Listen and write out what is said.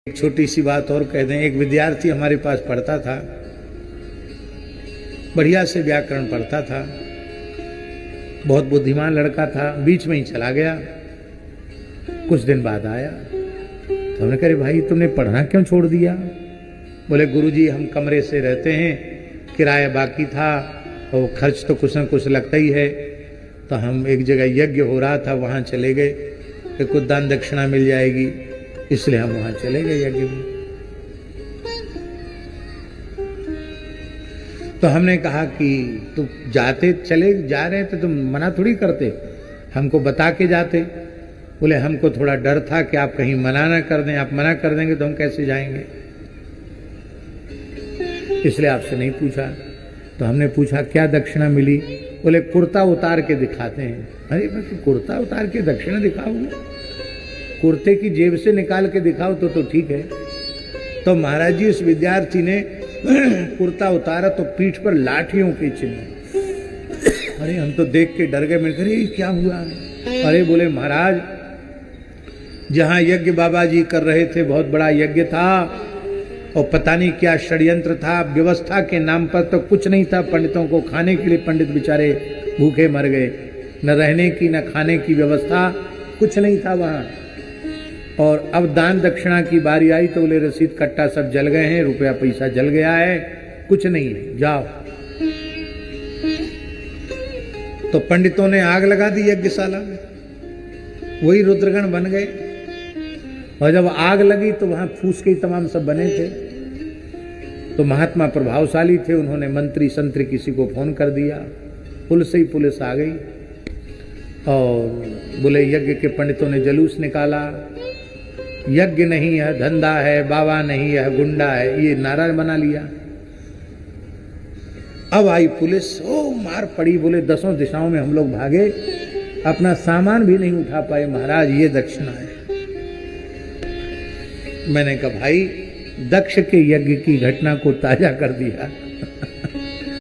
एक छोटी सी बात और कह दें। एक विद्यार्थी हमारे पास पढ़ता था, बढ़िया से व्याकरण पढ़ता था, बहुत बुद्धिमान लड़का था। बीच में ही चला गया, कुछ दिन बाद आया तो हमने कहा भाई तुमने पढ़ना क्यों छोड़ दिया? बोले गुरुजी हम कमरे से रहते हैं, किराया बाकी था और खर्च तो कुछ न कुछ लगता ही है, तो हम एक जगह यज्ञ हो रहा था वहां चले गए कि कुछ दान दक्षिणा मिल जाएगी, इसलिए हम वहां चले गए यज्ञ में। तो हमने कहा कि तुम जाते चले जा रहे थे, तुम मना थोड़ी करते, हमको बता के जाते। बोले हमको थोड़ा डर था कि आप कहीं मना ना कर दें, आप मना कर देंगे तो हम कैसे जाएंगे, इसलिए आपसे नहीं पूछा। तो हमने पूछा क्या दक्षिणा मिली? बोले कुर्ता उतार के दिखाते हैं। अरे मैं तो कुर्ता उतार के दक्षिणा दिखाऊंगा? कुर्ते की जेब से निकाल के दिखाओ तो ठीक है। तो महाराज जी उस विद्यार्थी ने कुर्ता उतारा तो पीठ पर लाठियों के चिन्ह। अरे हम तो देख के डर गए। मैंने कहा क्या हुआ? अरे बोले महाराज जहां यज्ञ बाबा जी कर रहे थे, बहुत बड़ा यज्ञ था और पता नहीं क्या षड्यंत्र था, व्यवस्था के नाम पर तो कुछ नहीं था। पंडितों को खाने के लिए पंडित बेचारे भूखे मर गए, न रहने की न खाने की व्यवस्था, कुछ नहीं था वहां। और अब दान दक्षिणा की बारी आई तो बोले रसीद कट्टा सब जल गए हैं, रुपया पैसा जल गया है, कुछ नहीं है, जाओ। तो पंडितों ने आग लगा दी यज्ञशाला में, वही रुद्रगण बन गए। और जब आग लगी तो वहां फूस के तमाम सब बने थे। तो महात्मा प्रभावशाली थे, उन्होंने मंत्री संतरी किसी को फोन कर दिया, पुलिस से ही पुलिस आ गई और बोले यज्ञ के पंडितों ने जुलूस निकाला, यज्ञ नहीं है धंधा है, बाबा नहीं है गुंडा है, ये नारा बना लिया। अब आई पुलिस, ओ मार पड़ी। बोले 10 दिशाओं में हम लोग भागे, अपना सामान भी नहीं उठा पाए। महाराज ये दक्षिणा है। मैंने कहा भाई दक्ष के यज्ञ की घटना को ताजा कर दिया।